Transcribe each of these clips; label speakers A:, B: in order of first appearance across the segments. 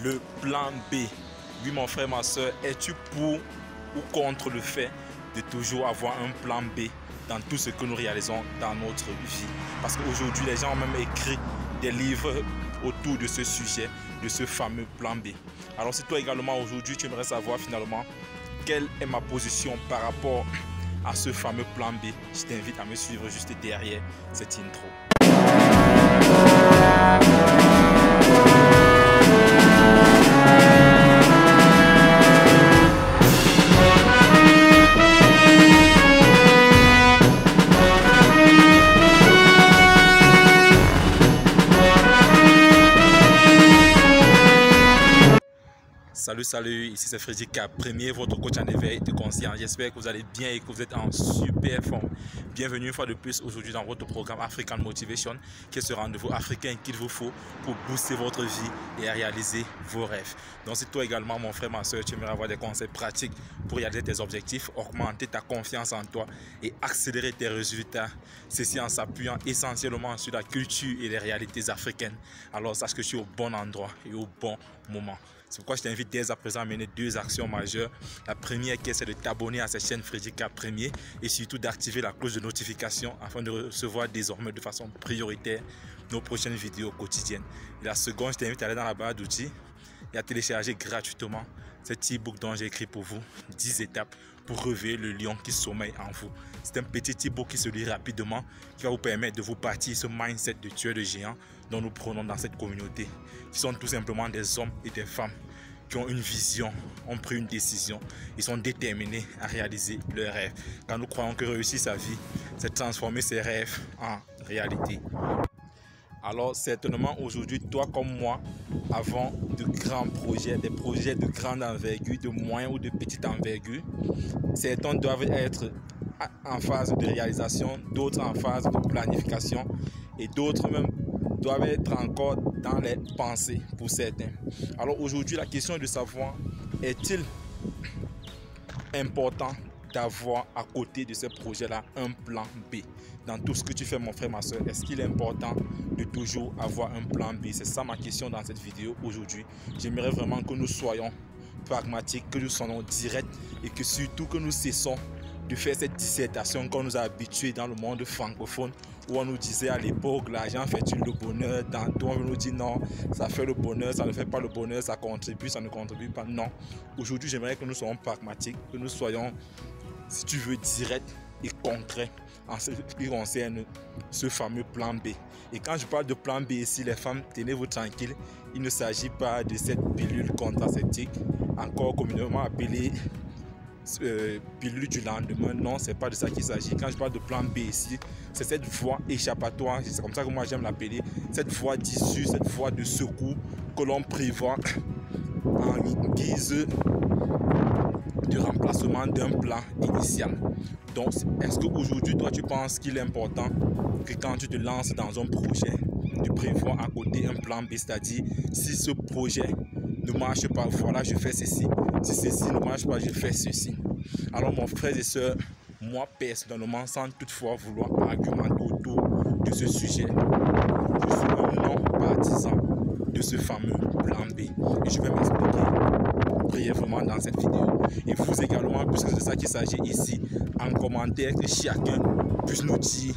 A: le plan B. Oui, mon frère, ma soeur, es-tu pour ou contre le fait de toujours avoir un plan B dans tout ce que nous réalisons dans notre vie? Parce qu'aujourd'hui, les gens ont même écrit des livres autour de ce sujet, de ce fameux plan B. Alors, si toi également aujourd'hui, tu aimerais savoir finalement quelle est ma position par rapport à ce fameux plan B, je t'invite à me suivre juste derrière cette intro. Salut, ici c'est Frédéric Premier, votre coach en éveil de conscience. J'espère que vous allez bien et que vous êtes en super forme. Bienvenue une fois de plus aujourd'hui dans votre programme African Motivation, qui est ce rendez-vous africain qu'il vous faut pour booster votre vie et réaliser vos rêves. Donc si toi également, mon frère, ma soeur, tu aimerais avoir des conseils pratiques pour réaliser tes objectifs, augmenter ta confiance en toi et accélérer tes résultats, ceci en s'appuyant essentiellement sur la culture et les réalités africaines, alors sache que je suis au bon endroit et au bon moment. C'est pourquoi je t'invite dès à présent à mener deux actions majeures. La première qui est celle de t'abonner à cette chaîne Frédéric Premier et surtout d'activer la cloche de notification afin de recevoir désormais de façon prioritaire nos prochaines vidéos quotidiennes. Et la seconde, je t'invite à aller dans la barre d'outils et à télécharger gratuitement cet e-book dont j'ai écrit pour vous 10 étapes pour réveiller le lion qui sommeille en vous. C'est un petit e-book qui se lit rapidement, qui va vous permettre de vous bâtir ce mindset de tueur de géants dont nous prenons dans cette communauté, qui sont tout simplement des hommes et des femmes qui ont une vision, ont pris une décision, ils sont déterminés à réaliser leurs rêves. Quand nous croyons que réussir sa vie, c'est transformer ses rêves en réalité. Alors certainement aujourd'hui, toi comme moi, avons de grands projets, des projets de grande envergure, de moyenne ou de petite envergure. Certains doivent être en phase de réalisation, d'autres en phase de planification et d'autres même doivent être encore dans les pensées pour certains. Alors aujourd'hui, la question est de savoir, est-il important d'avoir à côté de ces projets-là un plan B dans tout ce que tu fais, mon frère, ma soeur? Est-ce qu'il est important de toujours avoir un plan B? C'est ça ma question dans cette vidéo aujourd'hui. J'aimerais vraiment que nous soyons pragmatiques, que nous soyons directs et que surtout que nous cessons de faire cette dissertation qu'on nous a habitués dans le monde francophone, où on nous disait à l'époque, l'argent fait-il le bonheur? Tantôt on nous dit non, ça fait le bonheur, ça ne fait pas le bonheur, ça contribue, ça ne contribue pas. Non, aujourd'hui j'aimerais que nous soyons pragmatiques, que nous soyons, si tu veux, directs et concrets en ce qui concerne ce fameux plan B. Et quand je parle de plan B ici, les femmes, tenez-vous tranquilles, il ne s'agit pas de cette pilule contraceptique, encore communément appelée pilule du lendemain. Non, c'est pas de ça qu'il s'agit. Quand je parle de plan B ici, c'est cette voie échappatoire, c'est comme ça que moi j'aime l'appeler, cette voie d'issue, cette voie de secours que l'on prévoit en guise de remplacement d'un plan initial. Donc, est-ce qu'aujourd'hui, toi, tu penses qu'il est important que quand tu te lances dans un projet, tu prévois à côté un plan B, c'est-à-dire si ce projet ne marche pas, voilà, je fais ceci. Si ceci ne marche pas, je fais ceci. Alors, mon frère et soeur, moi, personnellement, sans toutefois vouloir argumenter autour de ce sujet, je suis un non-partisan de ce fameux plan B. Et je vais m'expliquer brièvement dans cette vidéo. Et vous également, puisque c'est de ça qu'il s'agit ici, en commentaire, que chacun puisse nous dire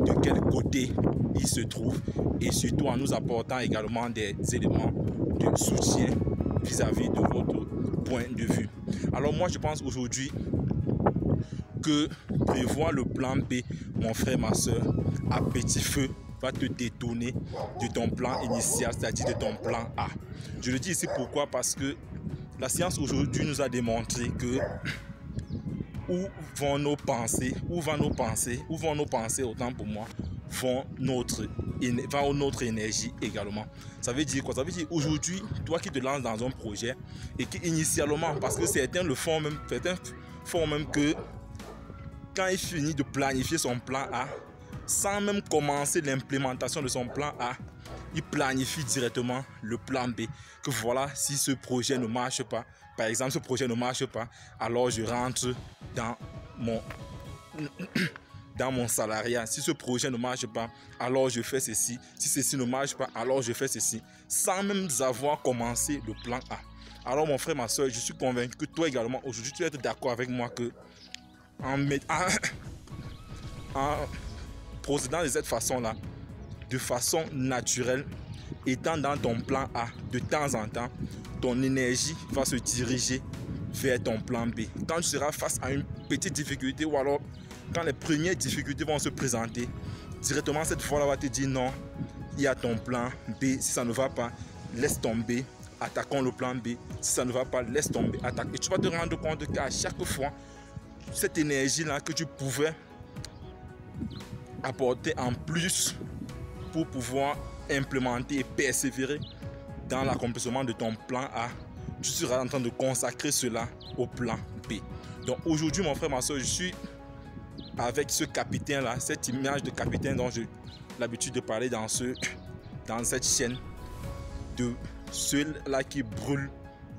A: de quel côté il se trouve et surtout en nous apportant également des éléments de soutien vis-à-vis de votre point de vue. Alors moi je pense aujourd'hui que prévoir le plan B, mon frère, ma soeur, à petit feu va te détourner de ton plan initial, c'est-à-dire de ton plan A. Je le dis ici pourquoi? Parce que la science aujourd'hui nous a démontré que où vont nos pensées, autant pour moi, vont notre énergie également. Ça veut dire quoi? Ça veut dire aujourd'hui, toi qui te lances dans un projet et qui initialement, parce que certains font même que quand il finit de planifier son plan A, sans même commencer l'implémentation de son plan A, il planifie directement le plan B. Que voilà, si ce projet ne marche pas, par exemple, ce projet ne marche pas, alors je rentre dans dans mon salariat. Si ce projet ne marche pas, alors je fais ceci. Si ceci ne marche pas, alors je fais ceci. Sans même avoir commencé le plan A. Alors mon frère, ma soeur, je suis convaincu que toi également, aujourd'hui, tu vas être d'accord avec moi que en procédant de cette façon-là, de façon naturelle, étant dans ton plan A, de temps en temps, ton énergie va se diriger vers ton plan B. Quand tu seras face à une petite difficulté ou alors quand les premières difficultés vont se présenter, directement cette fois-là va te dire non, il y a ton plan B. Si ça ne va pas, laisse tomber, attaquons le plan B. Si ça ne va pas, laisse tomber, attaque. Et tu vas te rendre compte qu'à chaque fois, cette énergie-là que tu pouvais apporter en plus pour pouvoir implémenter et persévérer dans l'accomplissement de ton plan A, tu seras en train de consacrer cela au plan B. Donc aujourd'hui, mon frère, ma soeur, je suis avec ce capitaine-là, cette image de capitaine dont j'ai l'habitude de parler dans cette chaîne, de ceux-là qui brûlent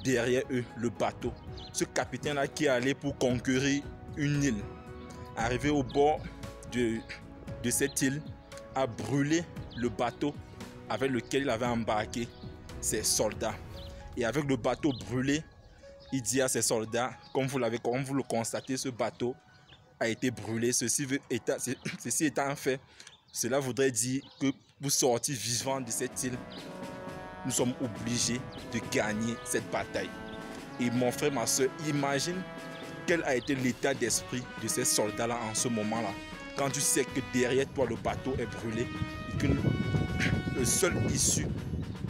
A: derrière eux le bateau. Ce capitaine-là qui est allé pour conquérir une île, arrivé au bord de cette île, a brûlé le bateau avec lequel il avait embarqué ses soldats. Et avec le bateau brûlé, il dit à ses soldats, comme vous le constatez, ce bateau a été brûlé. Ceci étant fait, cela voudrait dire que pour sortir vivant de cette île, nous sommes obligés de gagner cette bataille. Et mon frère, ma soeur, imagine quel a été l'état d'esprit de ces soldats-là en ce moment-là. Quand tu sais que derrière toi, le bateau est brûlé, et que le seul issue,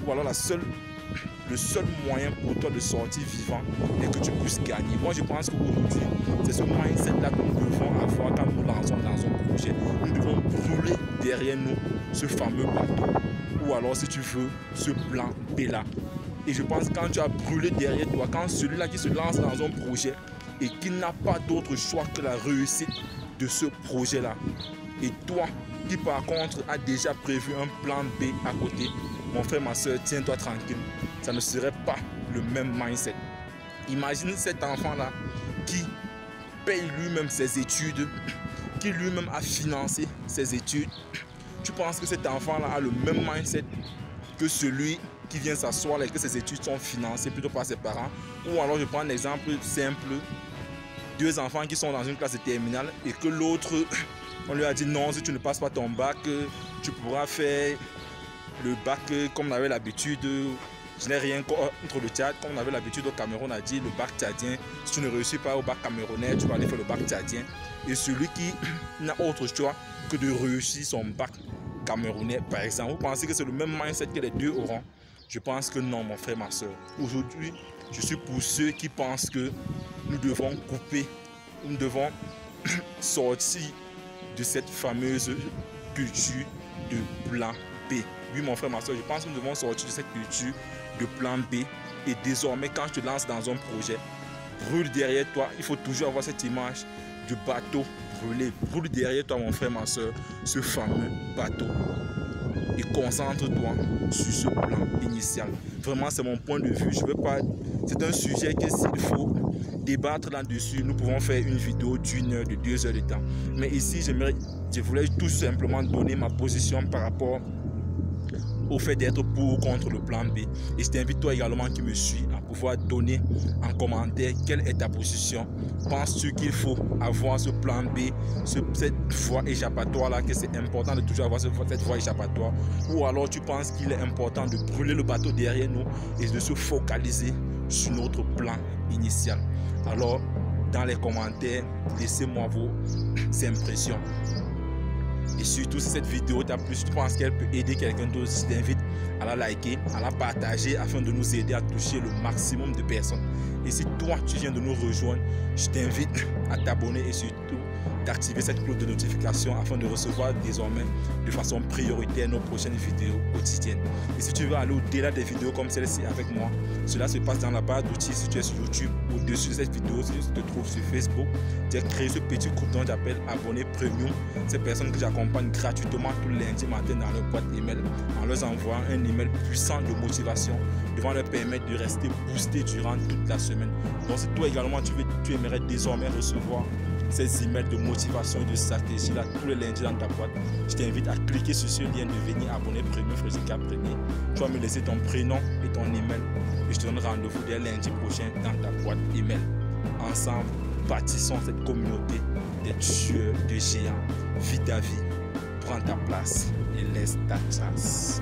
A: ou alors le seul moyen pour toi de sortir vivant est que tu puisses gagner. Moi, je pense qu'aujourd'hui, c'est ce mindset-là que nous devons avoir quand nous lançons dans un projet. Nous devons brûler derrière nous ce fameux bateau. Ou alors, si tu veux, ce plan B-là. Et je pense que quand tu as brûlé derrière toi, quand celui-là qui se lance dans un projet et qui n'a pas d'autre choix que la réussite de ce projet-là, et toi qui par contre a déjà prévu un plan B à côté, mon frère, ma soeur, tiens-toi tranquille, ça ne serait pas le même mindset. Imagine cet enfant-là qui paye lui-même ses études, qui lui-même a financé ses études. Tu penses que cet enfant-là a le même mindset que celui qui vient s'asseoir et que ses études sont financées plutôt par ses parents? Ou alors je prends un exemple simple, deux enfants qui sont dans une classe de terminale et que l'autre, on lui a dit non, si tu ne passes pas ton bac, tu pourras faire le bac comme on avait l'habitude. Je n'ai rien contre le Tchad, comme on avait l'habitude au Cameroun, on a dit le bac tchadien. Si tu ne réussis pas au bac camerounais, tu vas aller faire le bac tchadien. Et celui qui n'a autre choix que de réussir son bac camerounais, par exemple, vous pensez que c'est le même mindset que les deux auront? Je pense que non, mon frère, ma soeur. Aujourd'hui, je suis pour ceux qui pensent que nous devons couper, nous devons sortir de cette fameuse culture de plan B. Oui, mon frère, ma soeur, je pense que nous devons sortir de cette culture de plan B. Et désormais, quand je te lances dans un projet, brûle derrière toi. Il faut toujours avoir cette image du bateau brûlé. Brûle derrière toi, mon frère, ma soeur, ce fameux bateau. Et concentre-toi sur ce plan initial. Vraiment, c'est mon point de vue. Je veux pas. C'est un sujet que s'il faut débattre là-dessus, nous pouvons faire une vidéo d'1 heure, de 2 heures de temps. Mais ici, je voulais tout simplement donner ma position par rapport au fait d'être pour ou contre le plan B. Et je t'invite toi également qui me suis à pouvoir donner en commentaire quelle est ta position. Penses-tu qu'il faut avoir ce plan B, cette voie échappatoire là, que c'est important de toujours avoir cette voie échappatoire, ou alors tu penses qu'il est important de brûler le bateau derrière nous et de se focaliser sur notre plan initial? Alors dans les commentaires, laissez-moi vos impressions. Et surtout, si cette vidéo t'a plu, si tu penses qu'elle peut aider quelqu'un d'autre, je t'invite à la liker, à la partager afin de nous aider à toucher le maximum de personnes. Et si toi, tu viens de nous rejoindre, je t'invite à t'abonner et surtout d'activer cette cloche de notification afin de recevoir désormais de façon prioritaire nos prochaines vidéos quotidiennes. Et si tu veux aller au-delà des vidéos comme celle-ci avec moi, cela se passe dans la barre d'outils. Si tu es sur YouTube, au-dessus de cette vidéo, si tu te trouves sur Facebook, tu as créé ce petit groupe dont j'appelle abonné premium. Ces personnes que j'accompagne gratuitement tous les lundis matin dans leur boîte email en leur envoyant un email puissant de motivation devant leur permettre de rester boosté durant toute la semaine. Donc si toi également tu aimerais désormais recevoir ces emails de motivation et de stratégie là tous les lundis dans ta boîte, je t'invite à cliquer sur ce lien, devenir abonné premium Frédéric Premier. Tu vas me laisser ton prénom et ton email et je te donne rendez-vous dès lundi prochain dans ta boîte email. Ensemble, bâtissons cette communauté des tueurs de géants. Vis ta vie, prends ta place et laisse ta trace.